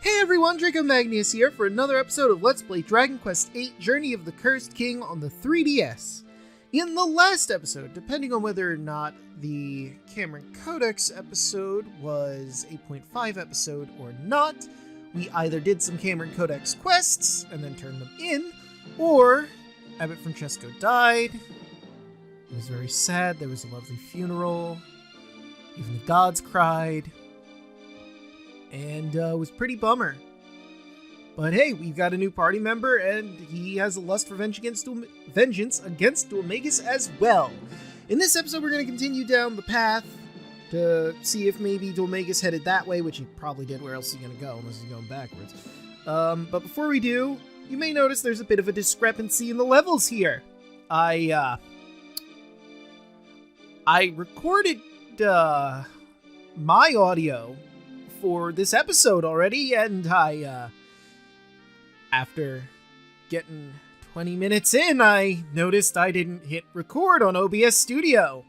Hey everyone, Draco Magnius here for another episode of Let's Play Dragon Quest VIII Journey of the Cursed King on the 3DS. In the last episode, depending on whether or not the Cameron Codex episode was 8.5 episode or not, we either did some Cameron Codex quests and then turned them in, or Ep13 died. It was very sad, there was a lovely funeral, even the gods cried. And it was pretty bummer. But hey, we've got a new party member, and he has a lust for vengeance against Dulmagus as well. In this episode, we're going to continue down the path to see if maybe Dulmagus headed that way, which he probably did. Where else is he going to go, unless he's going backwards? But before we do, you may notice there's a bit of a discrepancy in the levels here. I recorded my audio for this episode already, and I, after getting 20 minutes in, I noticed I didn't hit record on OBS Studio.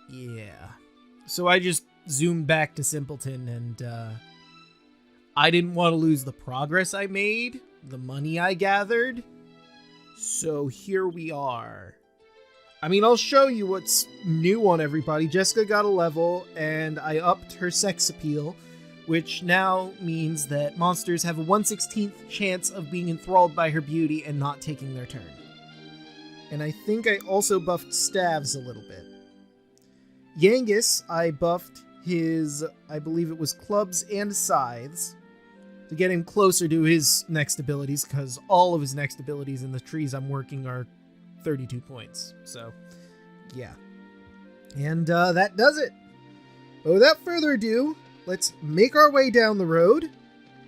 Yeah. So I just zoomed back to Simpleton, and I didn't want to lose the progress I made, the money I gathered. So here we are. I mean, I'll show you what's new on everybody. Jessica got a level, and I upped her sex appeal, which now means that monsters have a 1/16th chance of being enthralled by her beauty and not taking their turn. And I think I also buffed Staves a little bit. Yangus, I buffed his, I believe it was clubs and scythes, to get him closer to his next abilities, because all of his next abilities in the trees I'm working are 32 points. So, yeah. And that does it. But without further ado, let's make our way down the road.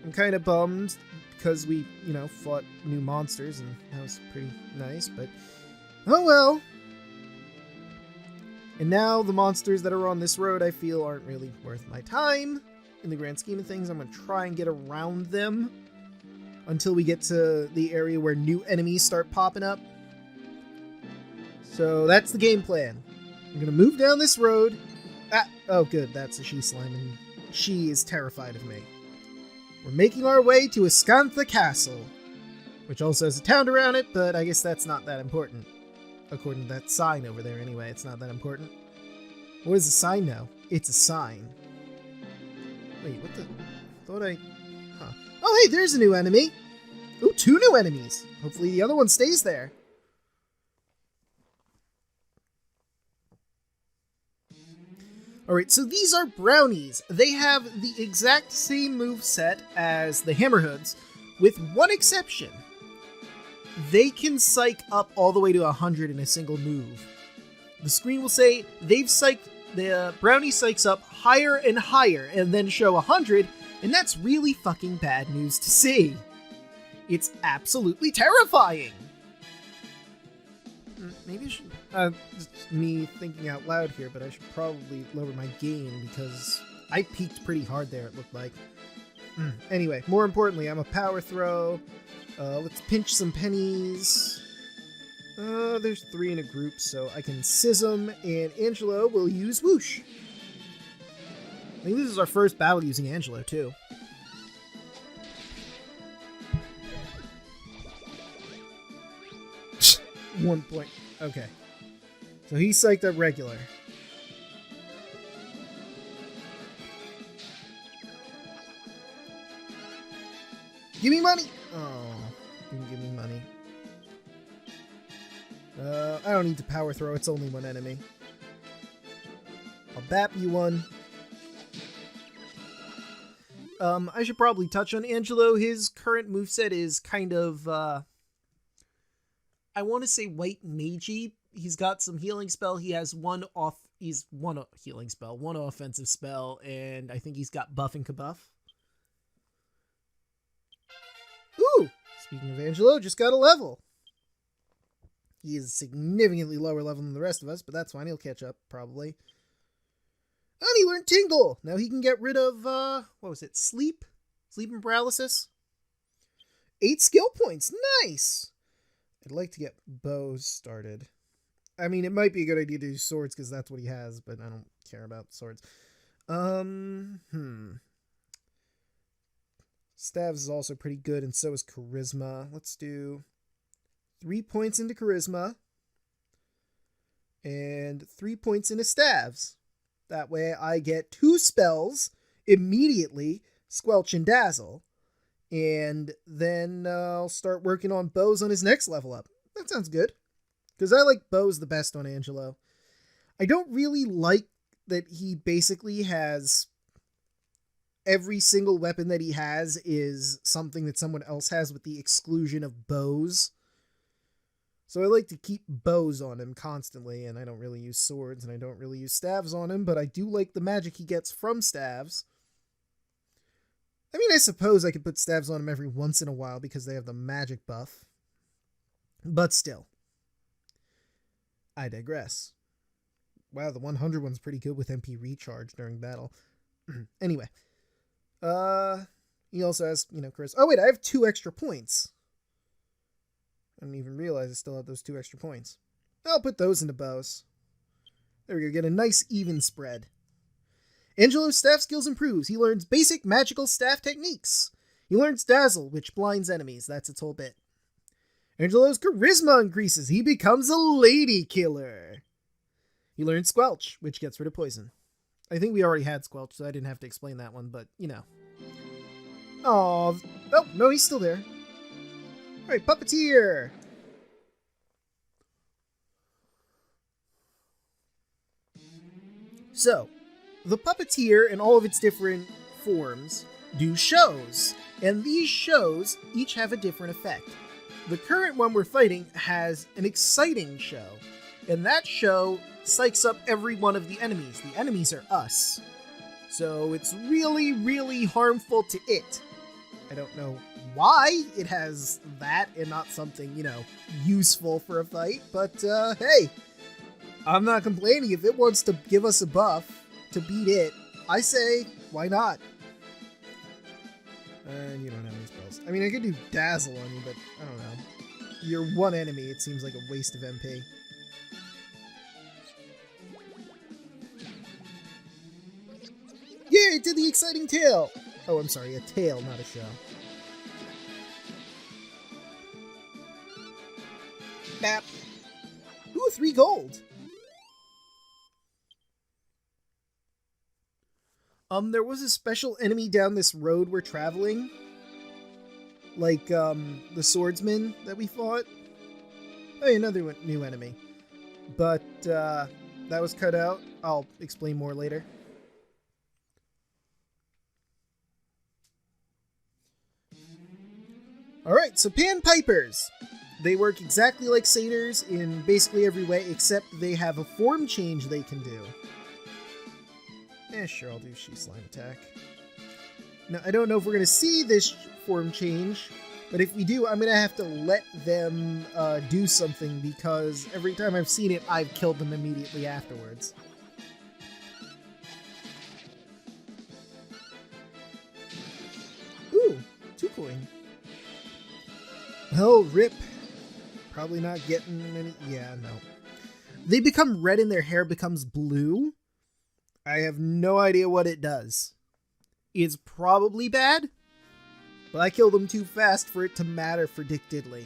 I'm kind of bummed because we, fought new monsters, and that was pretty nice, but oh well. And now the monsters that are on this road I feel aren't really worth my time. In the grand scheme of things, I'm going to try and get around them until we get to the area where new enemies start popping up. So that's the game plan. I'm going to move down this road. Oh good, that's a she-slime, and she is terrified of me. We're making our way to Ascantha Castle, which also has a town around it, but I guess that's not that important. According to that sign over there anyway, it's not that important. What does the sign know? It's a sign. Wait, what the... Huh. Oh hey, there's a new enemy! Ooh, 2 new enemies! Hopefully the other one stays there. Alright, so these are brownies. They have the exact same moveset as the Hammerhoods, with one exception. They can psych up all the way to 100 in a single move. The screen will say the brownie psychs up higher and higher, and then show 100, and that's really fucking bad news to see. It's absolutely terrifying! Maybe I should... just me thinking out loud here, but I should probably lower my gain because I peaked pretty hard there, it looked like. Anyway, more importantly, I'm a power throw. Let's pinch some pennies. There's 3 in a group, so I can Schism, and Angelo will use Whoosh. I think this is our first battle using Angelo, too. One point. Okay. So he's psyched up regular. Give me money! Oh, didn't give me money. I don't need to power throw, it's only one enemy. I'll bap you one. I should probably touch on Angelo. His current moveset is kind of, I want to say white magey. He's got some healing spell. He has one healing spell, one offensive spell, and I think he's got buff and kabuff. Ooh! Speaking of Angelo, just got a level. He is significantly lower level than the rest of us, but that's fine. He'll catch up, probably. And he learned Tingle! Now he can get rid of, what was it? Sleep? Sleep and paralysis? 8 skill points! Nice! I'd like to get bows started. I mean, it might be a good idea to do swords because that's what he has, but I don't care about swords. Staves is also pretty good, and so is Charisma. Let's do 3 points into Charisma and 3 points into Staves. That way I get 2 spells immediately, Squelch and Dazzle. And then I'll start working on bows on his next level up. That sounds good. Because I like bows the best on Angelo. I don't really like that he basically has... every single weapon that he has is something that someone else has with the exclusion of bows. So I like to keep bows on him constantly, and I don't really use swords, and I don't really use staves on him, but I do like the magic he gets from staves. I mean, I suppose I could put staves on him every once in a while because they have the magic buff. But still. I digress. Wow, the 100 one's pretty good with MP recharge during battle. Anyway. He also has, Chris. Oh, wait, I have 2 extra points. I didn't even realize I still have those 2 extra points. I'll put those into bows. There we go, get a nice even spread. Angelo's staff skills improves. He learns basic magical staff techniques. He learns Dazzle, which blinds enemies. That's its whole bit. Angelo's charisma increases. He becomes a lady killer. He learns Squelch, which gets rid of poison. I think we already had Squelch, so I didn't have to explain that one, but, Oh, no, he's still there. Alright, Puppeteer! So, the Puppeteer and all of its different forms do shows, and these shows each have a different effect. The current one we're fighting has an exciting show, and that show psychs up every one of the enemies. The enemies are us. So it's really, really harmful to it. I don't know why it has that and not something, useful for a fight, but hey, I'm not complaining. If it wants to give us a buff to beat it, I say, why not? And you don't have any spells. I mean, I could do Dazzle on you, but I don't know. You're one enemy, it seems like a waste of MP. Yeah, it did the exciting tail! Oh, I'm sorry, a tail, not a show. Bap! Ooh, 3 gold! There was a special enemy down this road we're traveling. Like, the swordsman that we fought. Oh, another new enemy. But, that was cut out. I'll explain more later. Alright, so Panpipers. They work exactly like satyrs in basically every way, except they have a form change they can do. Sure, I'll do She Slime Attack. Now, I don't know if we're going to see this form change, but if we do, I'm going to have to let them do something, because every time I've seen it, I've killed them immediately afterwards. Ooh, 2 coin. Well, rip. Probably not getting any... Yeah, no. They become red and their hair becomes blue. I have no idea what it does. It's probably bad, but I killed them too fast for it to matter for Dick Diddley.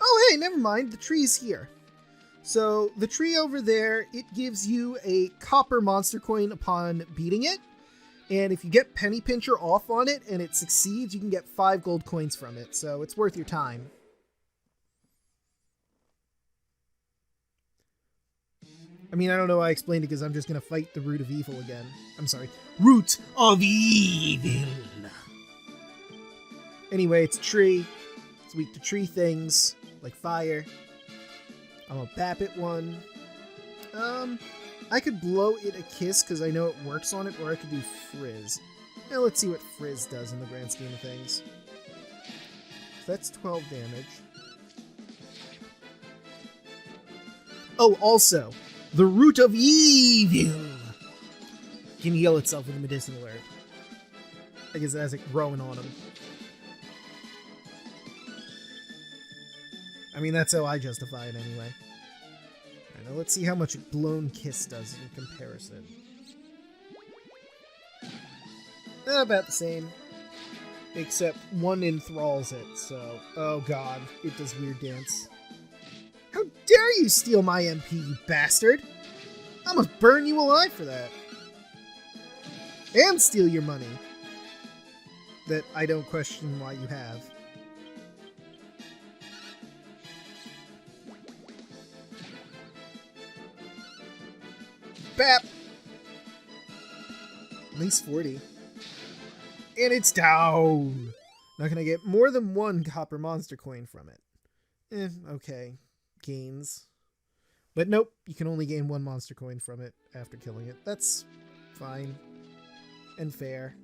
Oh, hey, never mind. The tree's here. So, the tree over there, it gives you a copper monster coin upon beating it. And if you get Penny Pincher off on it and it succeeds, you can get 5 gold coins from it. So, it's worth your time. I mean, I don't know why I explained it, because I'm just going to fight the Root of Evil again. I'm sorry. Root of Evil! Anyway, it's a tree. It's weak to tree things, like fire. I'm going to bap it one. I could blow it a kiss, because I know it works on it, or I could do Frizz. Now, let's see what Frizz does in the grand scheme of things. So that's 12 damage. Oh, also... the Root of Evil can heal itself with a medicinal herb. I guess it has it growing on him. I mean, that's how I justify it anyway. Alright, now let's see how much Blown Kiss does in comparison. About the same. Except one enthralls it, so... Oh god, it does weird dance. How dare you steal my MP, you bastard! I must burn you alive for that. And steal your money. That I don't question why you have. Bap! At least 40. And it's down! Now can I get more than one copper monster coin from it? Okay. Gains. But nope, you can only gain one monster coin from it after killing it. That's fine. And fair.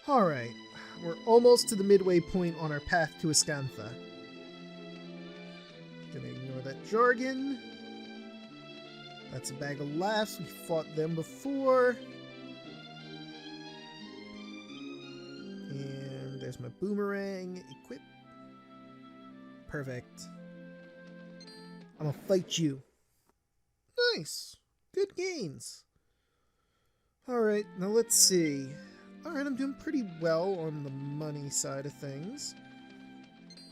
Alright. We're almost to the midway point on our path to Ascantha. Gonna ignore that jargon. That's a bag of laughs. We fought them before. And there's my boomerang. Equip. Perfect. I'm gonna fight you. Nice. Good gains. Alright, now let's see. Alright, I'm doing pretty well on the money side of things.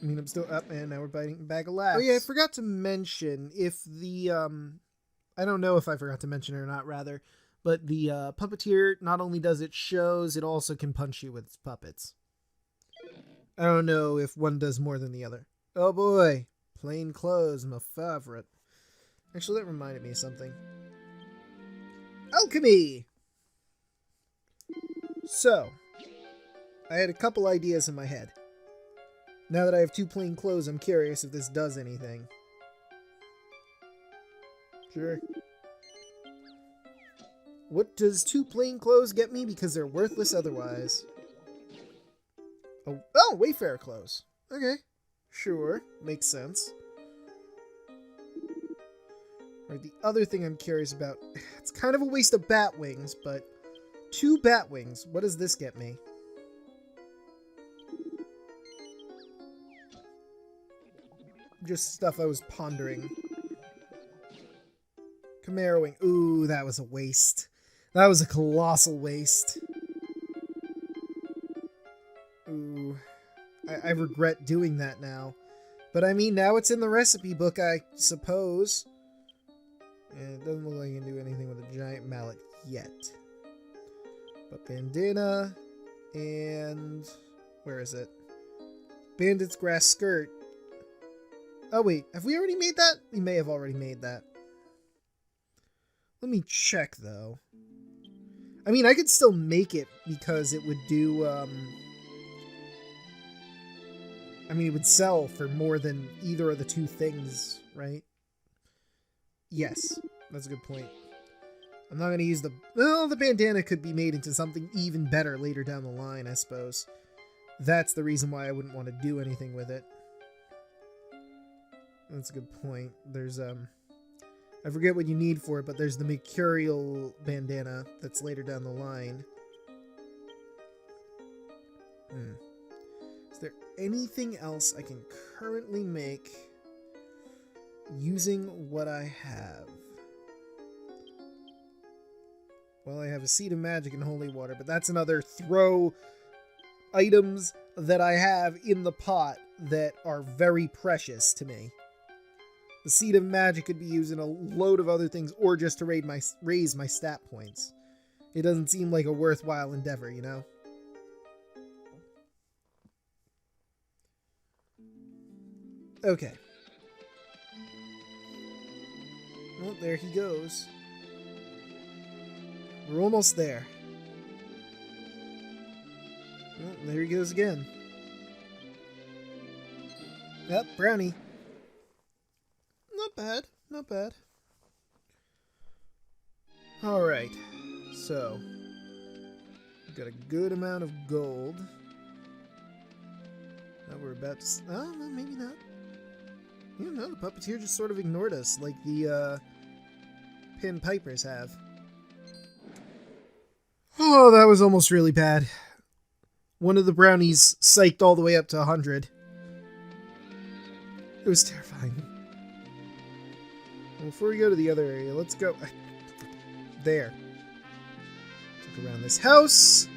I mean, I'm still up, and now we're biting a bag of laughs. Oh yeah, I forgot to mention, if the, I don't know if I forgot to mention it or not, rather, but the puppeteer, not only does it shows, it also can punch you with its puppets. I don't know if one does more than the other. Oh boy, plain clothes, my favorite. Actually, that reminded me of something. Alchemy! So, I had a couple ideas in my head. Now that I have 2 plain clothes, I'm curious if this does anything. Sure. What does 2 plain clothes get me? Because they're worthless otherwise. Oh, Wayfarer clothes. Okay. Sure. Makes sense. Right, the other thing I'm curious about, it's kind of a waste of bat wings, but 2 bat wings. What does this get me? Just stuff I was pondering. Chimera wing. Ooh, that was a waste. That was a colossal waste. Ooh. I regret doing that now. But I mean, now it's in the recipe book, I suppose. And it doesn't look like you can do anything with a giant mallet yet. But bandana and... where is it? Bandit's grass skirt. Oh wait, have we already made that? We may have already made that. Let me check though. I mean, I could still make it because it would do, I mean, it would sell for more than either of the 2 things, right? Yes, that's a good point. I'm not going to use the... Well, the bandana could be made into something even better later down the line, I suppose. That's the reason why I wouldn't want to do anything with it. That's a good point. There's, I forget what you need for it, but there's the mercurial bandana that's later down the line. Is there anything else I can currently make using what I have? Well, I have a seed of magic and holy water, but that's another throw items that I have in the pot that are very precious to me. The seed of magic could be used in a load of other things or just to raise my stat points. It doesn't seem like a worthwhile endeavor, you know? Okay. Well, there he goes. We're almost there. Well, there he goes again. Yep, brownie. Not bad, not bad. Alright, so we've got a good amount of gold. Now we're about to... Oh, no, maybe not. You know, the puppeteer just sort of ignored us like the Pin Pipers have. Oh, that was almost really bad. One of the brownies psyched all the way up to 100. It was terrifying. Well, before we go to the other area, let's go... There. Look around this house.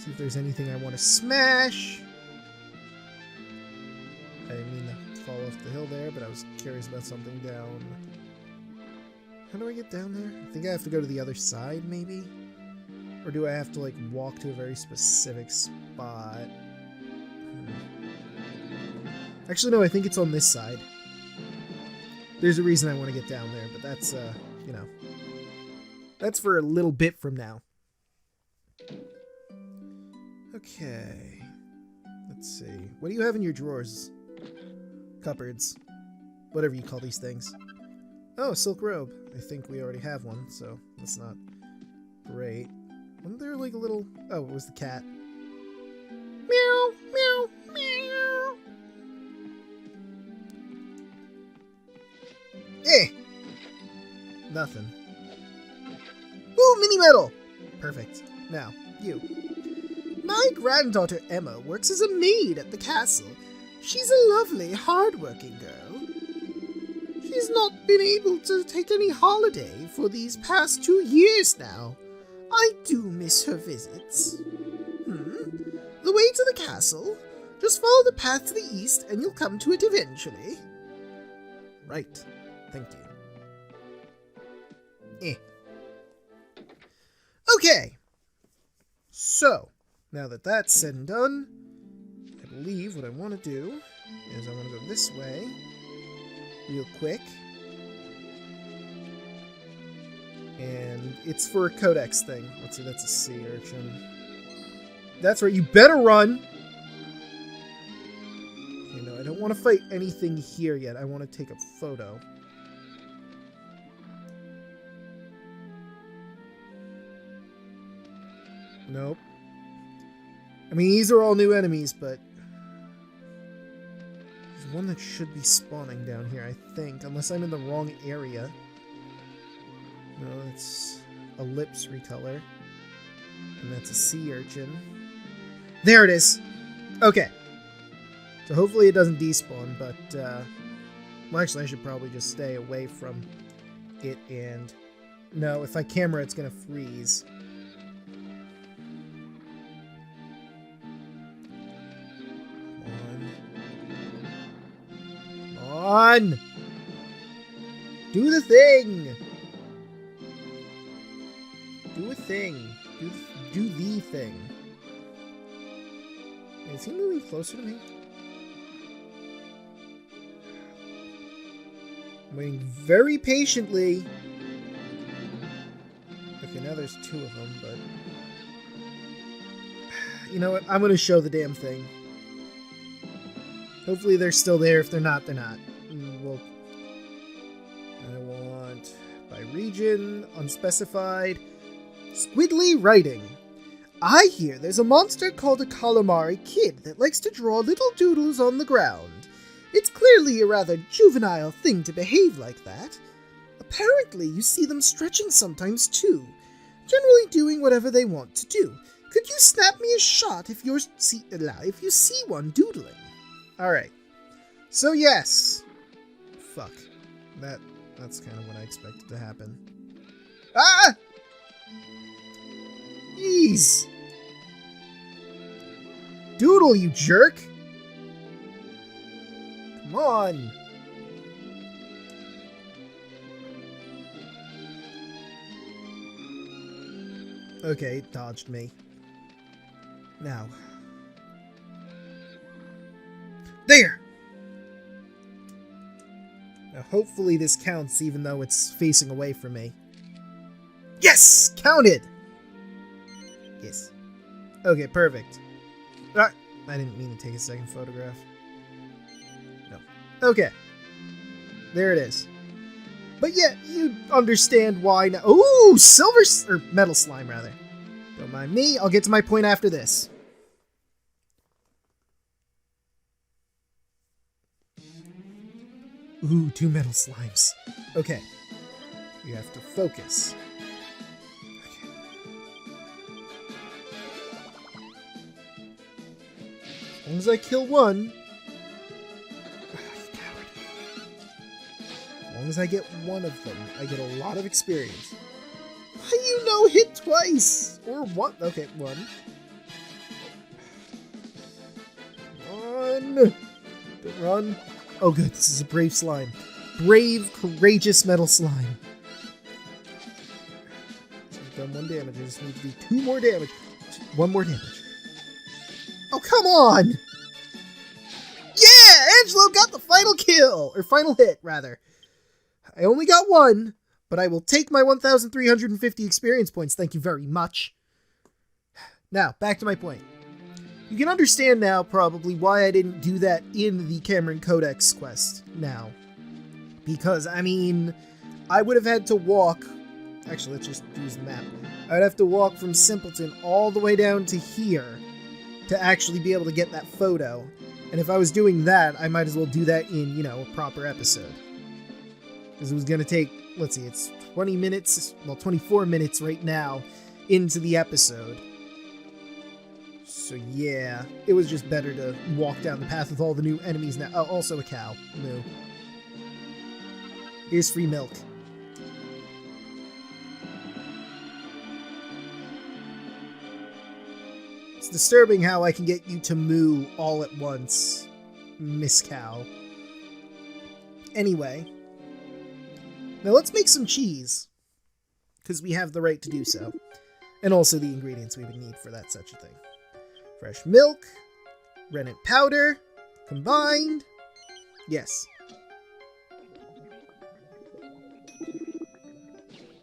See if there's anything I want to smash. I didn't mean to fall off the hill there, but I was curious about something down. How do I get down there? I think I have to go to the other side, maybe? Or do I have to, like, walk to a very specific spot? Actually, no, I think it's on this side. There's a reason I want to get down there, but that's, you know, that's for a little bit from now. Okay. Let's see. What do you have in your drawers? Cupboards. Whatever you call these things. Oh, silk robe. I think we already have one, so that's not great. Wasn't there like a little... Oh, it was the cat. Meow, meow, meow. Eh! Nothing. Ooh, mini medal! Perfect. Now, you. My granddaughter Emma works as a maid at the castle. She's a lovely, hard-working girl. She's not been able to take any holiday for these past 2 years now. I do miss her visits. The way to the castle? Just follow the path to the east and you'll come to it eventually. Right. Thank you. Okay. So, now that that's said and done, I believe what I want to do is I want to go this way real quick. And it's for a codex thing. Let's see, that's a sea urchin. That's right, you better run! You know, I don't want to fight anything here yet. I want to take a photo. Nope. I mean, these are all new enemies, but... There's one that should be spawning down here, I think. Unless I'm in the wrong area. No, it's a lips recolor. And that's a sea urchin. There it is! Okay. So hopefully it doesn't despawn, but... Well, actually, I should probably just stay away from it and... No, if I camera, it's gonna freeze. On! Do the thing! Do a thing. Do the thing. Is he moving closer to me? I'm waiting very patiently. Okay, now there's 2 of them, but... You know what? I'm gonna show the damn thing. Hopefully they're still there. If they're not, they're not. Well, I want by region, unspecified, squiddly writing. I hear there's a monster called a calamari kid that likes to draw little doodles on the ground. It's clearly a rather juvenile thing to behave like that. Apparently you see them stretching sometimes too, generally doing whatever they want to do. Could you snap me a shot if you see one doodling? Alright. So yes. Fuck. That's kind of what I expected to happen. Ah! Jeez. Doodle, you jerk! Come on! Okay, it dodged me. Now. There! Now hopefully this counts even though it's facing away from me. Yes! Counted! Yes. Okay, perfect. I didn't mean to take a second photograph. No. Okay. There it is. But yeah, you understand why now. Ooh! Or metal slime, rather. Don't mind me. I'll get to my point after this. Ooh, 2 metal slimes. Okay. You have to focus. Okay. As long as I kill one... You coward. As long as I get one of them, I get a lot of experience. Why you no hit twice? Or one? Okay, one. run! Don't run. Oh good, this is a brave slime. Brave, courageous metal slime. So we've done 1 damage. I just need to do 2 more damage. 1 more damage. Oh, come on! Yeah! Angelo got the final kill! Or final hit, rather. I only got 1, but I will take my 1,350 experience points. Thank you very much. Now, back to my point. You can understand now, probably, why I didn't do that in the Cameron Codex quest now. Because, I mean, I would have had to walk... Actually, let's just use the map. I would have to walk from Simpleton all the way down to here to actually be able to get that photo. And if I was doing that, I might as well do that in, you know, a proper episode. Because it was going to take, let's see, it's 20 minutes, well, 24 minutes right now into the episode. So yeah, it was just better to walk down the path with all the new enemies now. Oh, also a cow. Moo. Here's free milk. It's disturbing how I can get you to moo all at once, Miss Cow. Anyway. Now let's make some cheese. Because we have the right to do so. And also the ingredients we would need for that such a thing. Fresh milk. Rennet powder. Combined. Yes.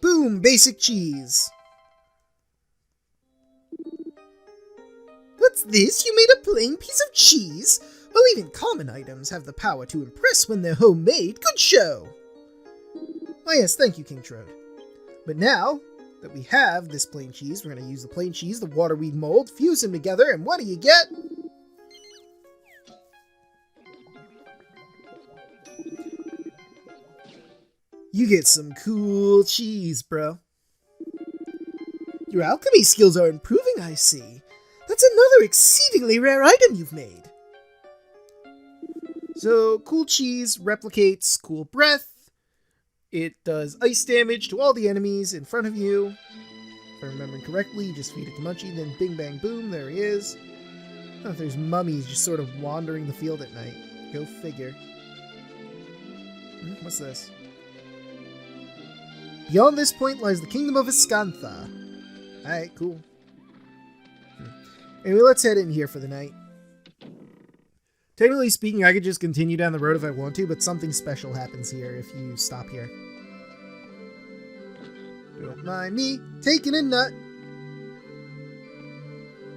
Boom! Basic cheese. What's this? You made a plain piece of cheese? Well, even common items have the power to impress when they're homemade. Good show! Oh yes, thank you, King Trode. But now that we have this plain cheese, we're going to use the plain cheese, the waterweed mold, fuse them together, and what do you get? You get some cool cheese, bro. Your alchemy skills are improving, I see. That's another exceedingly rare item you've made. So, cool cheese replicates cool breath. It does ice damage to all the enemies in front of you. If I remember correctly, you just feed it to Munchie, then bing bang boom, there he is. Oh, there's mummies just sort of wandering the field at night. Go figure. What's this? Beyond this point lies the kingdom of Ascantha. Alright, cool. Anyway, let's head in here for the night. Technically speaking, I could just continue down the road if I want to, but something special happens here if you stop here. Don't mind me taking a nut.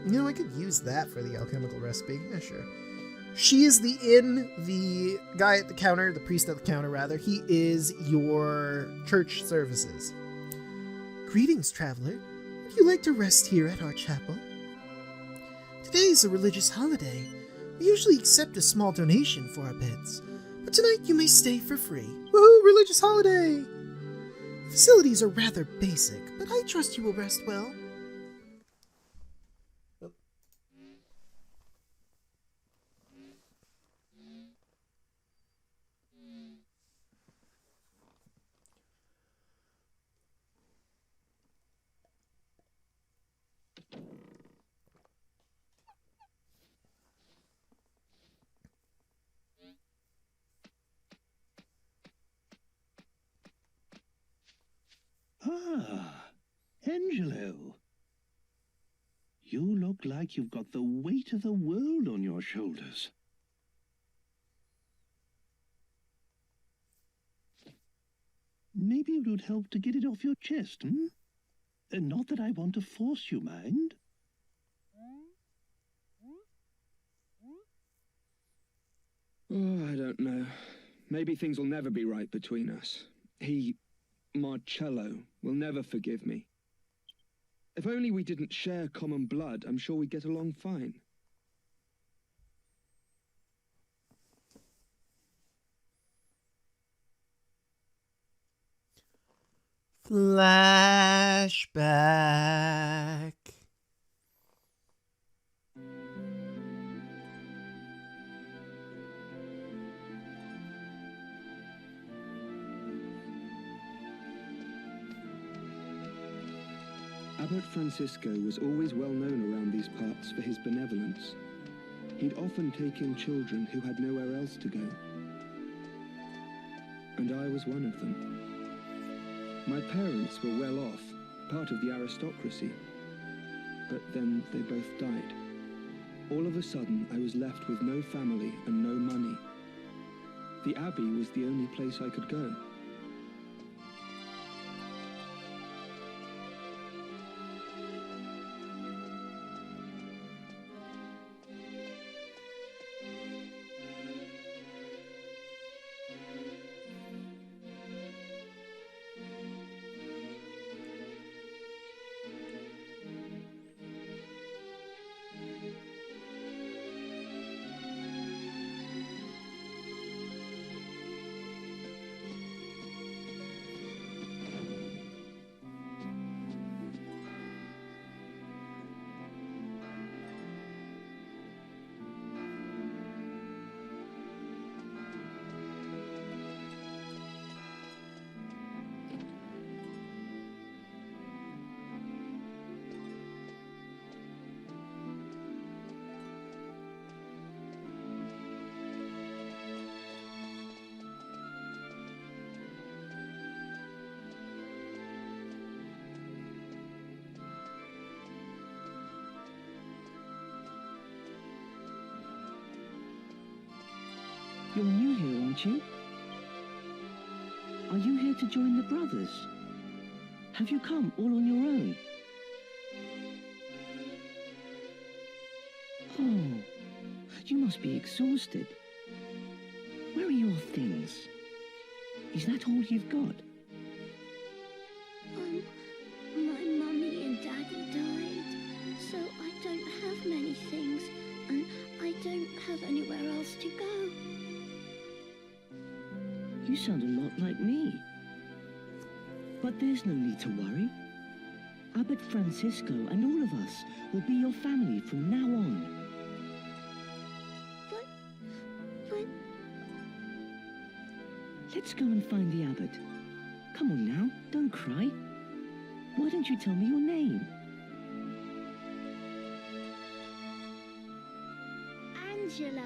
You know, I could use that for the alchemical recipe. Yeah, sure. She is the guy at the counter, the priest at the counter, rather. He is your church services. Greetings, traveler. Would you like to rest here at our chapel? Today is a religious holiday. We usually accept a small donation for our beds, but tonight you may stay for free. Woohoo, religious holiday! Facilities are rather basic, but I trust you will rest well. Ah, Angelo. You look like you've got the weight of the world on your shoulders. Maybe it would help to get it off your chest, hmm? Not that I want to force you, mind. Oh, I don't know. Maybe things will never be right between us. Marcello, will never forgive me. If only we didn't share common blood, I'm sure we'd get along fine. Flashback. Abbot Francisco was always well known around these parts for his benevolence. He'd often take in children who had nowhere else to go. And I was one of them. My parents were well off, part of the aristocracy. But then they both died. All of a sudden, I was left with no family and no money. The Abbey was the only place I could go. You're new here, aren't you? Are you here to join the brothers? Have you come all on your own? Oh, you must be exhausted. Where are your things? Is that all you've got? My mummy and daddy died, so I don't have many things, and I don't have anywhere else to go. You sound a lot like me. But there's no need to worry. Abbot Francisco and all of us will be your family from now on. But... Let's go and find the abbot. Come on now, don't cry. Why don't you tell me your name? Angelo.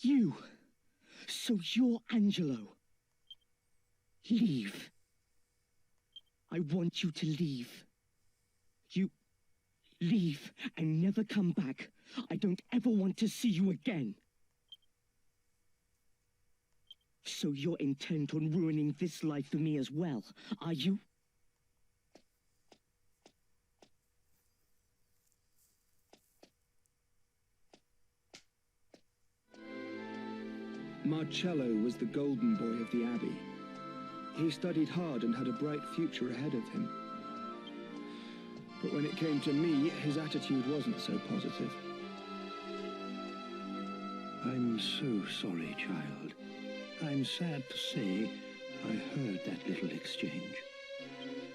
You! So you're Angelo. Leave. I want you to leave. You... leave and never come back. I don't ever want to see you again. So you're intent on ruining this life for me as well, are you? Marcello was the golden boy of the Abbey. He studied hard and had a bright future ahead of him. But when it came to me, his attitude wasn't so positive. I'm so sorry, child. I'm sad to say I heard that little exchange.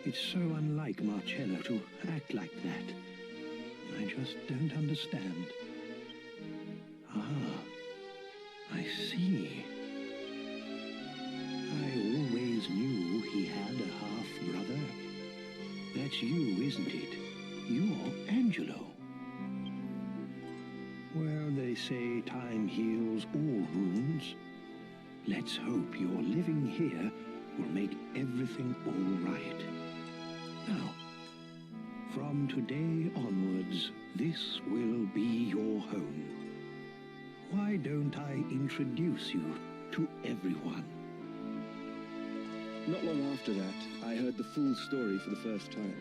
It's so unlike Marcello to act like that. I just don't understand. Ah, I see. I always knew he had a half-brother. That's you, isn't it? You're Angelo. Well, they say time heals all wounds. Let's hope your living here will make everything all right. Now, from today onwards, this will be your home. Why don't I introduce you to everyone? Not long after that, I heard the full story for the first time.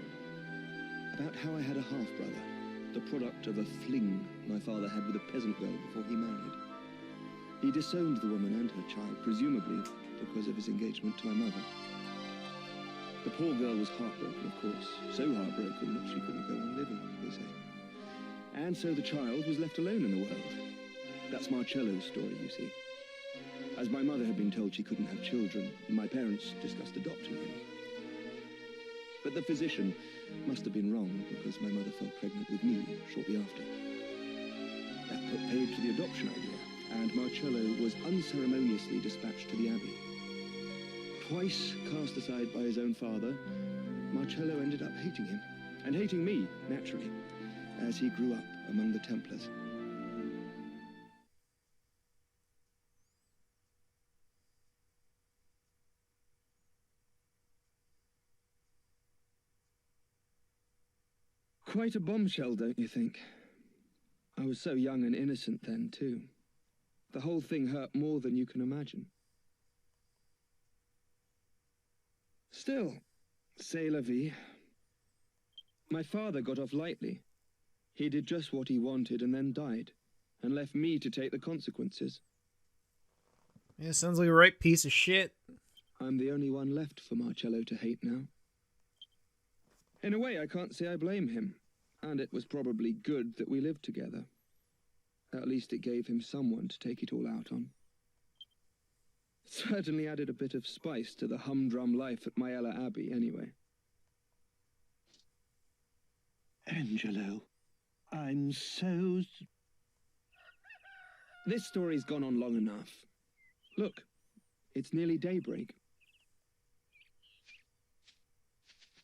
About how I had a half-brother, the product of a fling my father had with a peasant girl before he married. He disowned the woman and her child, presumably because of his engagement to my mother. The poor girl was heartbroken, of course, so heartbroken that she couldn't go on living, they say. And so the child was left alone in the world. That's Marcello's story, you see. As my mother had been told she couldn't have children, my parents discussed adopting him. But the physician must have been wrong, because my mother fell pregnant with me shortly after. That put paid to the adoption idea, and Marcello was unceremoniously dispatched to the Abbey. Twice cast aside by his own father, Marcello ended up hating him, and hating me, naturally, as he grew up among the Templars. Quite a bombshell, don't you think? I was so young and innocent then, too. The whole thing hurt more than you can imagine. Still, c'est la vie. My father got off lightly. He did just what he wanted and then died, and left me to take the consequences. Yeah, sounds like a right piece of shit. I'm the only one left for Marcello to hate now. In a way, I can't say I blame him, and it was probably good that we lived together. At least it gave him someone to take it all out on. Certainly added a bit of spice to the humdrum life at Myella Abbey, anyway. Angelo, I'm so... This story's gone on long enough. Look, it's nearly daybreak.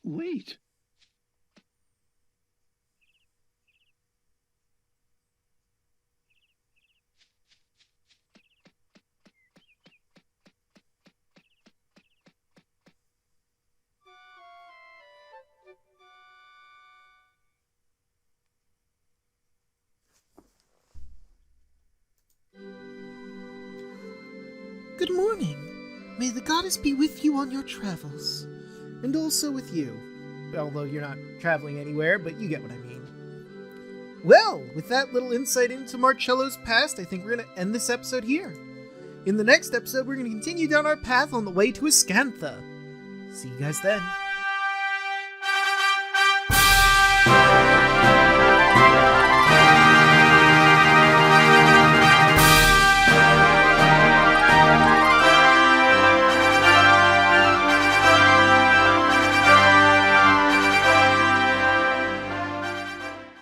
Wait! Good morning. May the goddess be with you on your travels. And also with you. Although you're not traveling anywhere, but you get what I mean. Well, with that little insight into Marcello's past, I think we're going to end this episode here. In the next episode, we're going to continue down our path on the way to Ascantha. See you guys then.